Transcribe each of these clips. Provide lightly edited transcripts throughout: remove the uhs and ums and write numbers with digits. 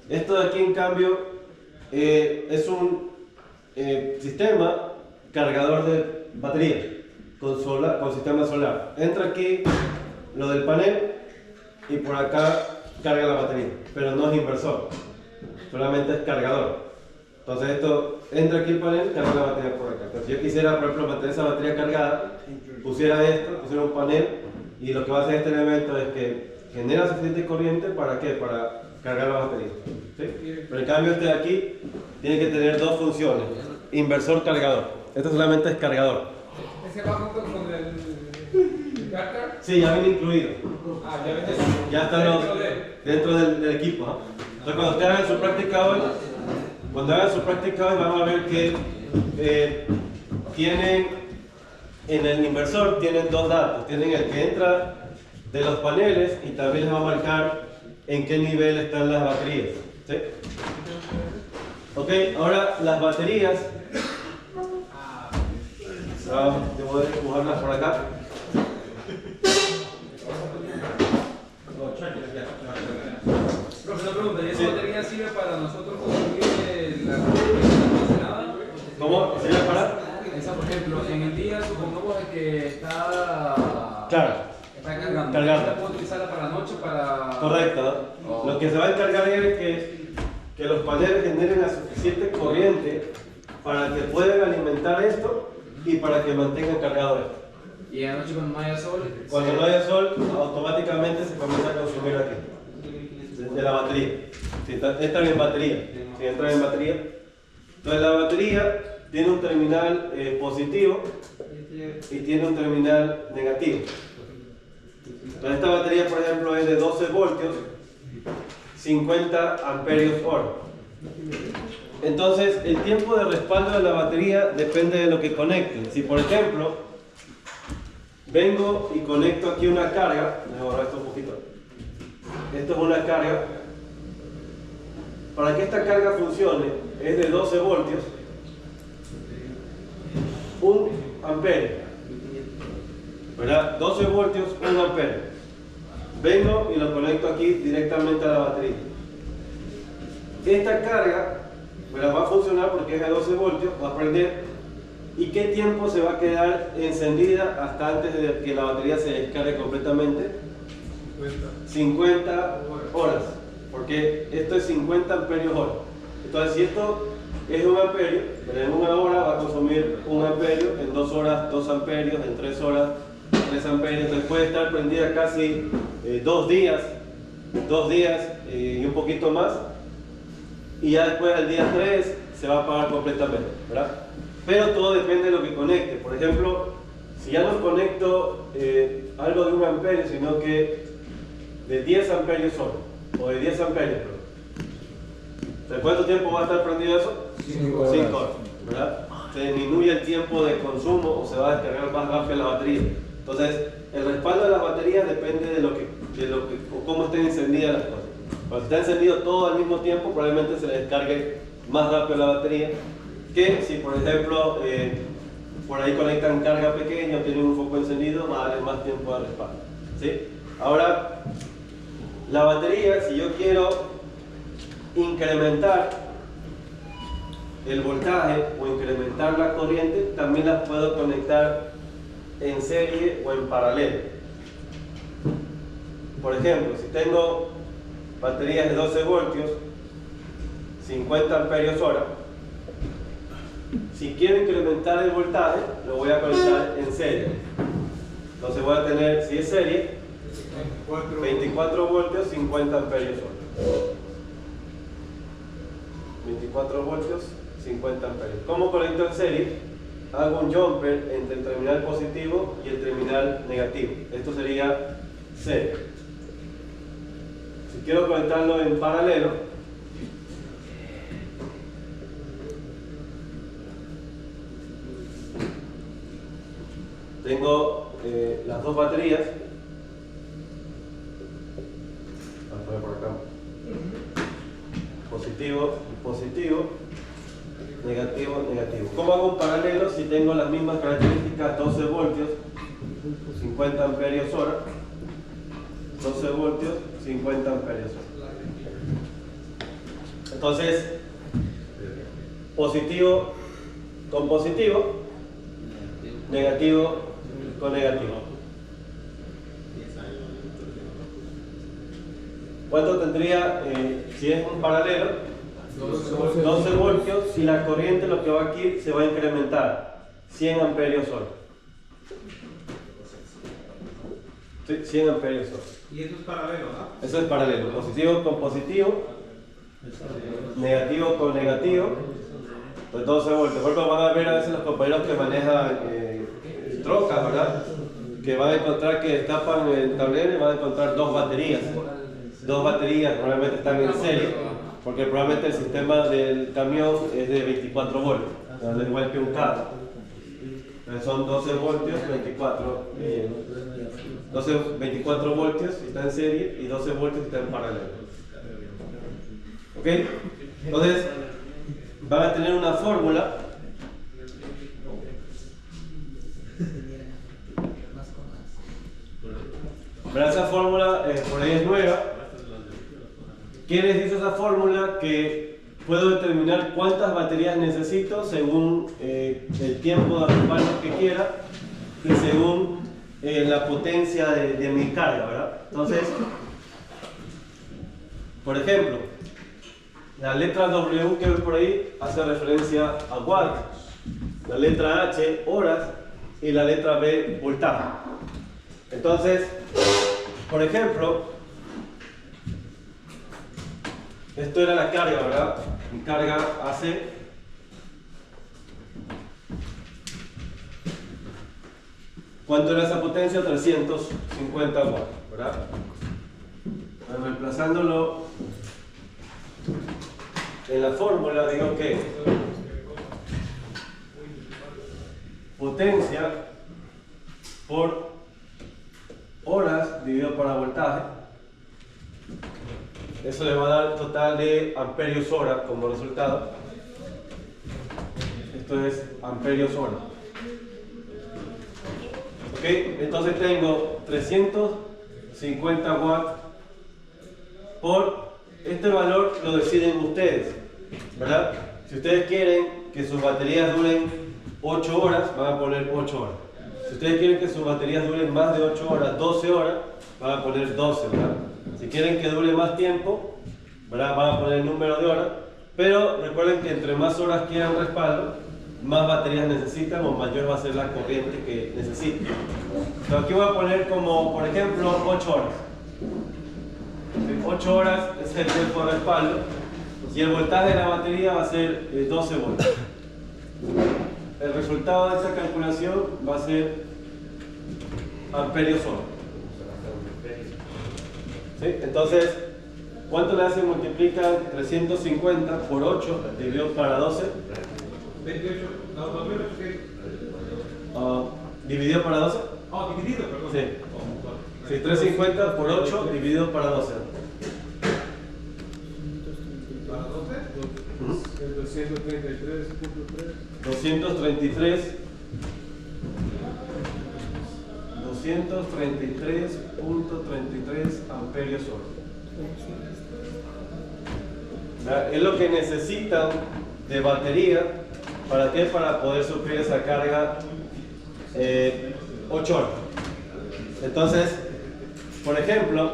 Esto de aquí, en cambio, es un sistema cargador de batería con sistema solar. Entra aquí lo del panel y por acá carga la batería, pero no es inversor, solamente es cargador. Entonces esto entra aquí el panel, carga la batería por acá. Pero si yo quisiera, por ejemplo, mantener esa batería cargada, pusiera esto, pusiera un panel, y lo que va a hacer este elemento es que genera suficiente corriente ¿para qué? Para cargar la batería. ¿Sí? Pero en cambio este de aquí tiene que tener dos funciones: inversor, cargador. Esto solamente es cargador. ¿Ese va junto con el cargador? Sí, ya viene incluido. Ah, ya viene. Ya están dentro del equipo. ¿No? Entonces cuando ustedes hagan su práctica hoy, van a ver que tienen en el inversor tienen dos datos. Tienen el que entra de los paneles y también les va a marcar en qué nivel están las baterías. ¿Sí? Ok, ahora las baterías. Voy a dibujarlas por acá. Profesor, pregunta, ¿y esa batería sirve para nosotros consumir la almacenada? ¿Cómo? ¿Sirve para? Esa, por ejemplo, en el día supongamos que está... Claro. Está cargando. Cargando. ¿Puedo utilizarla para la noche para...? Correcto. Oh. Lo que se va a encargar es que los paneles generen la suficiente corriente para que puedan alimentar esto y para que mantengan cargado esto. Y en la noche cuando no haya sol... Cuando no haya sol, automáticamente se comienza a consumir aquí, de la batería. Si entran en batería. Si entran en batería. Entonces la batería tiene un terminal positivo y tiene un terminal negativo. Entonces esta batería, por ejemplo, es de 12 voltios, 50 amperios hora. Entonces el tiempo de respaldo de la batería depende de lo que conecten. Si por ejemplo vengo y conecto aquí una carga, voy a borrar esto un poquito. Esto es una carga. Para que esta carga funcione es de 12 voltios, 1 amperio, ¿verdad? 12 voltios, 1 amperio. Vengo y lo conecto aquí directamente a la batería. Esta carga, ¿verdad?, va a funcionar porque es de 12 voltios, va a prender. ¿Y qué tiempo se va a quedar encendida hasta antes de que la batería se descargue completamente? 50 horas, porque esto es 50 amperios hora. Entonces, si esto es 1 amperio, pero en 1 hora va a consumir 1 amperio, en 2 horas 2 amperios, en 3 horas 3 amperios. Entonces puede estar prendida casi 2 días y un poquito más, y ya después al día 3 se va a apagar completamente, ¿verdad? Pero todo depende de lo que conecte. Por ejemplo, si ya no conecto algo de 1 amperio, sino que de 10 amperios hora, o de 10 amperios, ¿de cuánto tiempo va a estar prendido eso? 5 horas, ¿verdad? Se disminuye el tiempo de consumo o se va a descargar más rápido la batería. Entonces, el respaldo de las baterías depende de o cómo estén encendidas las cosas. Cuando está encendido todo al mismo tiempo, probablemente se le descargue más rápido la batería que si, por ejemplo, por ahí conectan carga pequeña o tienen un foco encendido, va a darle más tiempo de respaldo. ¿Sí? Ahora, la batería, si yo quiero incrementar el voltaje o incrementar la corriente, también las puedo conectar en serie o en paralelo. Por ejemplo, si tengo baterías de 12 voltios, 50 amperios hora, si quiero incrementar el voltaje, lo voy a conectar en serie. Entonces voy a tener, si es serie, 24 voltios, 50 amperios hora. 24 voltios, 50 amperios. ¿Cómo conecto en serie? Hago un jumper entre el terminal positivo y el terminal negativo. Esto sería serie. Si quiero conectarlo en paralelo, tengo las dos baterías. Vamos a poner por acá. Positivo, positivo, negativo, negativo. ¿Cómo hago un paralelo si tengo las mismas características? 12 voltios, 50 amperios hora, 12 voltios, 50 amperios. Entonces, positivo con positivo, negativo con negativo. ¿Cuánto tendría si es un paralelo? 12 voltios, y la corriente lo que va aquí se va a incrementar 100 amperios hora. Sí, 100 amperios hora. Y eso es paralelo, ¿no? Eso es paralelo, positivo con positivo, negativo con negativo, pues 12 voltios. Por ejemplo, van a ver a veces los compañeros que manejan trocas, ¿verdad? Que van a encontrar que destapan el tablero y van a encontrar dos baterías. Dos baterías probablemente están en serie, porque probablemente el sistema del camión es de 24 voltios, al igual que un carro. Entonces son 12 voltios, 24 voltios si está en serie y 12 voltios si está en paralelo. ¿Ok? Entonces van a tener una fórmula. Pero esa fórmula por ahí es nueva. ¿Qué les dice esa fórmula? Que puedo determinar cuántas baterías necesito según el tiempo de respaldo que quiera y según la potencia de mi carga, ¿verdad? Entonces, por ejemplo, la letra W que ves por ahí hace referencia a watt, la letra H, horas, y la letra B, voltaje. Entonces, por ejemplo, esto era la carga, ¿verdad? Mi carga hace ¿cuánto era esa potencia? 350 watts, ¿verdad? Reemplazándolo en la fórmula, digo que potencia por horas dividido por voltaje. Eso le va a dar total de amperios hora como resultado. Esto es amperios hora. Ok, entonces tengo 350 watts por este valor, lo deciden ustedes, ¿verdad? Si ustedes quieren que sus baterías duren 8 horas, van a poner 8 horas. Si ustedes quieren que sus baterías duren más de 8 horas, 12 horas, van a poner 12, ¿verdad? Si quieren que dure más tiempo, ¿verdad? Van a poner el número de horas, pero recuerden que entre más horas quieran respaldo, más baterías necesitan o mayor va a ser la corriente que necesiten. Entonces aquí voy a poner como, por ejemplo, 8 horas. 8 horas es el tiempo de respaldo y el voltaje de la batería va a ser 12 voltios. El resultado de esta calculación va a ser amperios hora. ¿Sí? Entonces, ¿cuánto le hace multiplicar 350 por 8 dividido para 12? 28, no, 2800. ¿Dividido para 12? Oh, dividido, perdón. Sí. Sí, 350 por 8 dividido para 12. ¿Para 12? 233.3 amperios hora. Es lo que necesitan de batería. ¿Para qué? Para poder suplir esa carga 8 horas. Entonces, por ejemplo,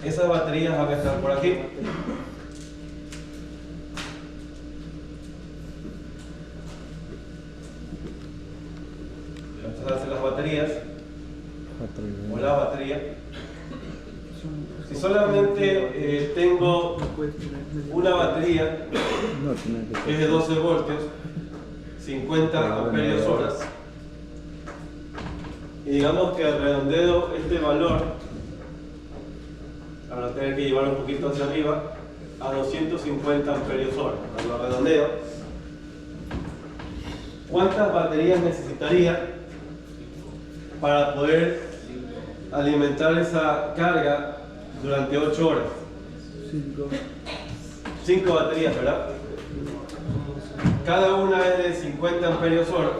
esas baterías van a estar por aquí. Estas hacen las baterías o la batería. Si solamente tengo una batería que es de 12 voltios, 50 amperios horas, y digamos que redondeo este valor, ahora tener que llevar un poquito hacia arriba, a 250 amperios hora, lo redondeo. ¿Cuántas baterías necesitaría para poder alimentar esa carga durante 8 horas? 5 baterías, ¿verdad? cada una es de 50 amperios hora.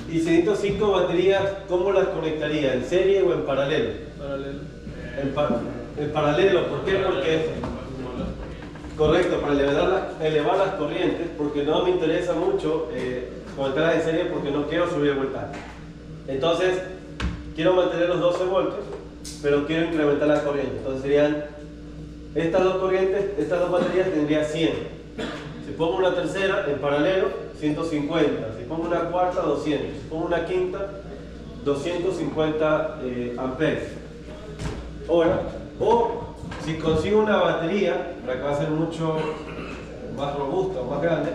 Y si necesito 5 baterías, ¿cómo las conectaría? ¿En serie o en paralelo? En paralelo, ¿por qué? Porque correcto, para elevar las corrientes, porque no me interesa mucho conectarlas en serie porque no quiero subir el voltaje. Entonces, quiero mantener los 12 voltios, pero quiero incrementar la corriente. Entonces serían estas dos corrientes, estas dos baterías tendría 100. Si pongo una tercera en paralelo, 150. Si pongo una cuarta, 200. Si pongo una quinta, 250 amperios. Ahora, o si consigo una batería, para que va a ser mucho más robusta o más grande,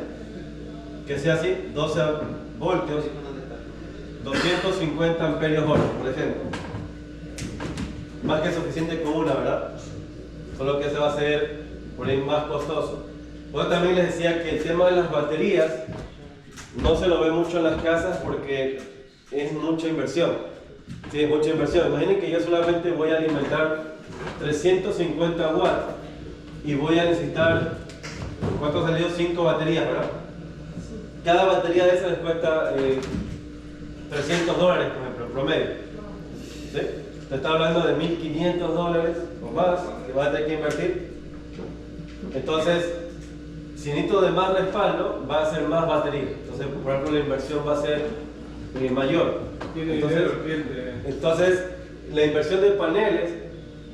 que sea así, 12 voltios, 250 amperios hora, por ejemplo. Más que suficiente con una, ¿verdad? Solo que se va a hacer por ahí más costoso. Yo también les decía que el tema de las baterías no se lo ve mucho en las casas porque es mucha inversión. Sí, es mucha inversión. Imaginen que yo solamente voy a alimentar 350 watts y voy a necesitar, ¿cuánto salió? 5 baterías, ¿verdad? Cada batería de esas les cuesta $300, por ejemplo, en promedio. ¿Sí? Te está hablando de $1.500 o más que vas a tener que invertir. Entonces, si necesito de más respaldo, va a ser más batería. Entonces, por ejemplo, la inversión va a ser mayor. Entonces, la inversión de paneles,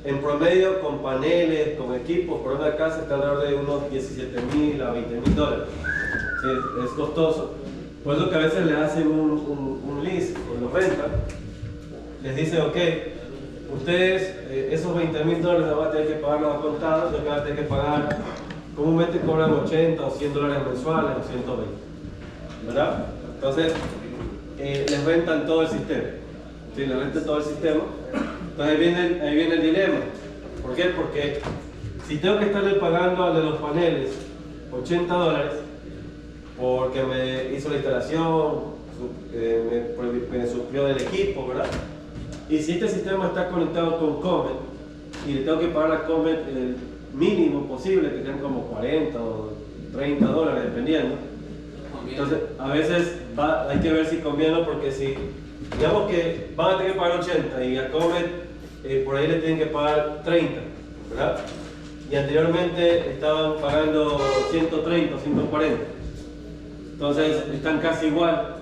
en promedio, con paneles, con equipos, por una casa está alrededor de unos $17.000 a $20.000. Sí, es costoso. Por eso que a veces le hacen un lease o lo rentan. Les dicen, ok, ustedes esos $20.000 van a tener que pagarlos a contado, lo que van a tener que pagar, comúnmente cobran 80 o $100 mensuales o 120, ¿verdad? Entonces, les rentan todo el sistema. Sí, les rentan todo el sistema. Entonces ahí viene el dilema. ¿Por qué? Porque si tengo que estarle pagando al de los paneles $80 porque me hizo la instalación, me suplió del equipo, ¿verdad? Y si este sistema está conectado con Comet y le tengo que pagar a Comet el mínimo posible, que sean como $40 o $30, dependiendo. Entonces, a veces hay que ver si conviene, porque si, digamos que van a tener que pagar 80 y a Comet por ahí le tienen que pagar 30, ¿verdad? Y anteriormente estaban pagando 130 o 140. Entonces, están casi igual.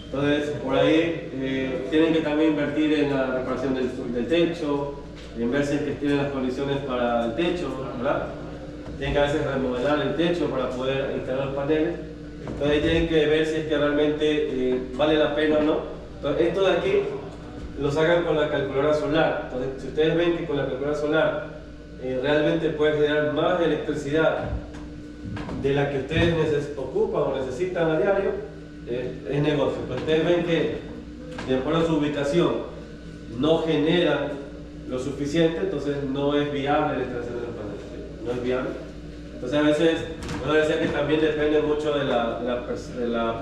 Entonces, por ahí tienen que también invertir en la reparación del techo, en ver si es que tienen las condiciones para el techo, ¿verdad? Tienen que a veces remodelar el techo para poder instalar los paneles. Entonces, ahí tienen que ver si es que realmente vale la pena o no. Entonces, esto de aquí lo sacan con la calculadora solar. Entonces, si ustedes ven que con la calculadora solar realmente pueden generar más electricidad de la que ustedes ocupan o necesitan a diario, es negocio. Pero ustedes ven que de acuerdo a su ubicación no generan lo suficiente, entonces no es viable la instalación de los paneles. No es viable. Entonces a veces, bueno, decía que también depende mucho de la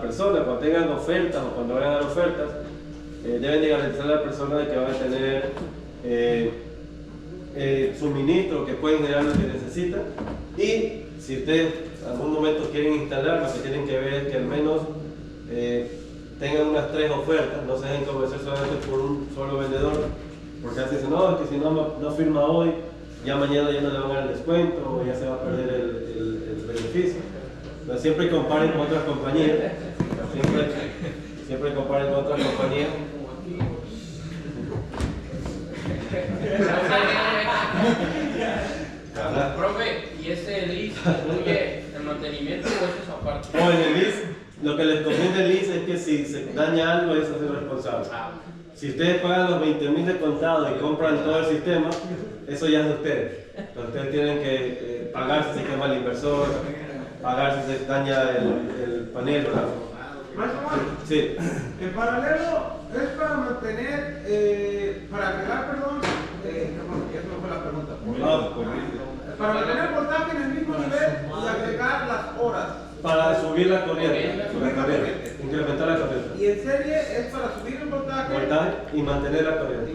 persona. Cuando tengan ofertas o cuando vayan a dar ofertas, deben de garantizar a la persona de que van a tener suministro, que pueden generar lo que necesitan. Y si ustedes en algún momento quieren instalar, lo que tienen que ver es que al menos tengan unas 3 ofertas, no se dejen convencer solamente por un solo vendedor, porque a veces dicen, no, es que si no firma hoy, ya mañana ya no le van a dar el descuento o ya se va a perder el beneficio. Pero siempre comparen con otras compañías, siempre comparen con otras compañías. Profe, ¿y ese lease incluye el mantenimiento o eso es aparte? O en el lease, lo que les conviene el lease es que si se daña algo, ellos se hacen responsables. Si ustedes pagan los 20.000 de contado y compran todo el sistema, eso ya es de ustedes. Entonces ustedes tienen que pagar si se quema el inversor, pagar si se daña el panel, ¿verdad? Sí. En paralelo es para mantener, para agregar, perdón, eso no fue la pregunta. Para mantener el voltaje en el mismo nivel y agregar las horas. Para subir la corriente, incrementar la corriente. Y en serie es para subir el voltaje Y mantener la corriente.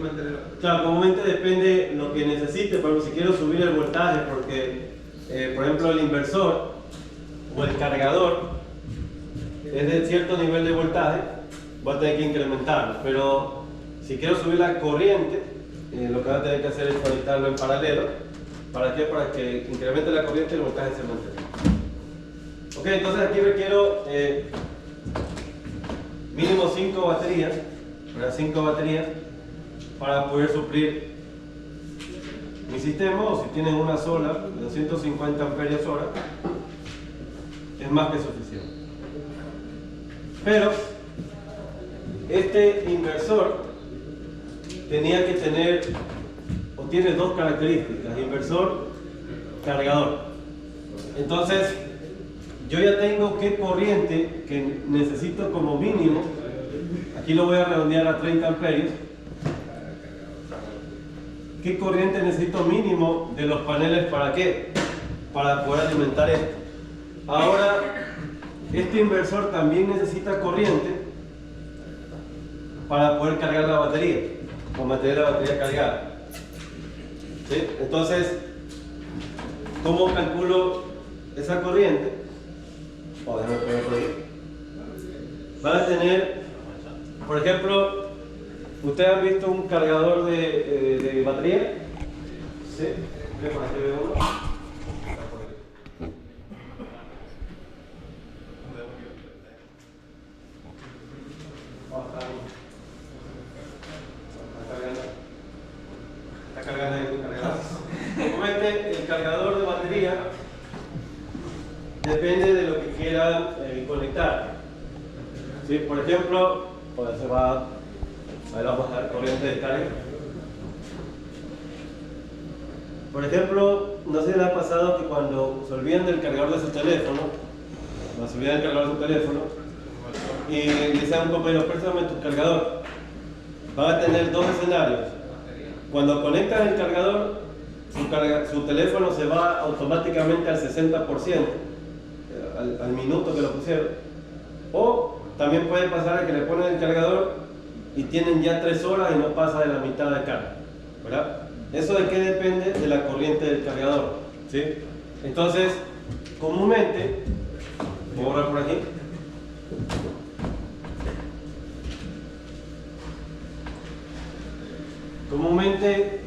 Claro, comúnmente depende lo que necesite, pero si quiero subir el voltaje, porque, por ejemplo, el inversor o el cargador es de cierto nivel de voltaje, voy a tener que incrementarlo. Pero si quiero subir la corriente, lo que voy a tener que hacer es conectarlo en paralelo. ¿Para qué? Para que incremente la corriente y el voltaje se mantenga. Ok, entonces aquí requiero mínimo 5 baterías, ¿verdad? 5 baterías para poder suplir mi sistema, o si tienen una sola de 250 amperios hora, es más que suficiente. Pero este inversor tenía que tener, o tiene dos características: inversor, cargador. Entonces, yo ya tengo qué corriente que necesito como mínimo. Aquí lo voy a redondear a 30 amperios. ¿Qué corriente necesito mínimo de los paneles para qué? Para poder alimentar esto. Ahora, este inversor también necesita corriente para poder cargar la batería, o mantener la batería cargada. ¿Sí? Entonces, ¿cómo calculo esa corriente? Déjame poner por ahí. Van a tener, por ejemplo, ¿ustedes han visto un cargador de batería? ¿Sí? ¿Qué pasa? ¿Qué veo uno? Está cargando ahí el cargador. Normalmente el cargador de batería depende de lo que quieran conectar. ¿Sí? Por ejemplo, se va. Ahí vamos a dar corriente de carga. Por ejemplo, no sé si les ha pasado que cuando se olvidan del cargador de su teléfono, y le dicen a un compañero, préstame tu cargador, van a tener dos escenarios. Cuando conectan el cargador, su teléfono se va automáticamente al 60%, al minuto que lo pusieron. O también puede pasar a que le ponen el cargador y tienen ya 3 horas y no pasa de la mitad de carga, ¿verdad? ¿Eso de qué depende? De la corriente del cargador, ¿sí? Entonces, comúnmente, voy a borrar por aquí. Comúnmente,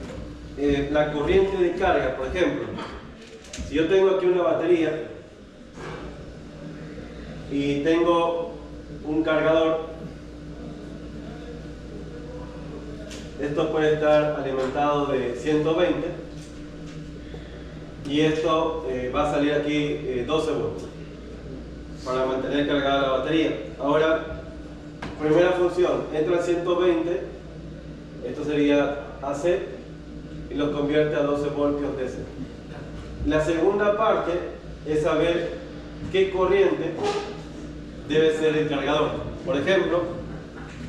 la corriente de carga, por ejemplo, si yo tengo aquí una batería y tengo un cargador, esto puede estar alimentado de 120 y esto va a salir aquí 12 voltios para mantener cargada la batería. Ahora, primera función, entra a 120, esto sería AC, y lo convierte a 12 voltios DC. La segunda parte es saber qué corriente debe ser el cargador. Por ejemplo,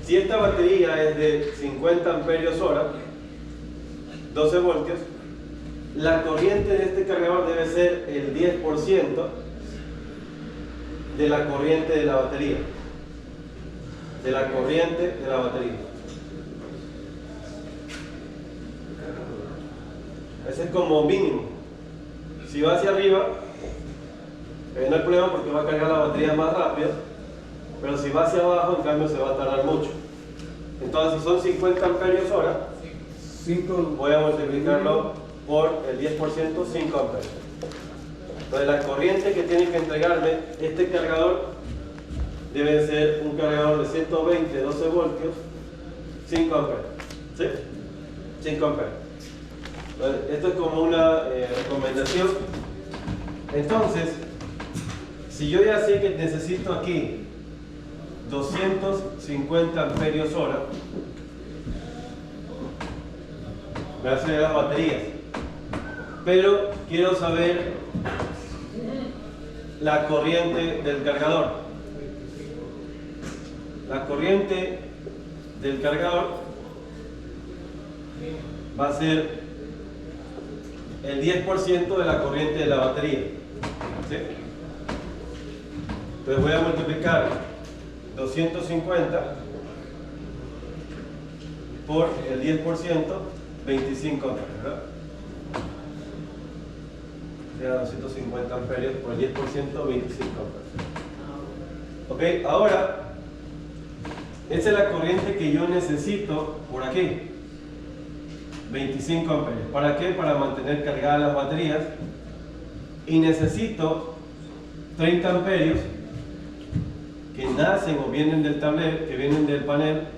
si esta batería es de 50 amperios hora, 12 voltios, la corriente de este cargador debe ser el 10% de la corriente de la batería. Ese es como mínimo. Si va hacia arriba, no hay problema porque va a cargar la batería más rápido, pero si va hacia abajo, en cambio, se va a tardar mucho. Entonces, si son 50 amperios hora, voy a multiplicarlo por el 10%, 5 amperios. Entonces, la corriente que tiene que entregarme este cargador debe ser un cargador de 120, 12 voltios, 5 amperios. ¿Sí? 5 amperios. Entonces, esto es como una recomendación. Entonces, si yo ya sé que necesito aquí 250 amperios hora, voy a hacer las baterías, pero quiero saber la corriente del cargador. La corriente del cargador va a ser el 10% de la corriente de la batería, ¿sí? Entonces voy a multiplicar 250 por el 10%, 25 amperios, ¿verdad? Era 250 amperios por el 10%, 25 amperios. Ok, ahora, esta es la corriente que yo necesito por aquí. 25 amperios. ¿Para qué? Para mantener cargadas las baterías. Y necesito 30 amperios que nacen o vienen del tablero, que vienen del panel,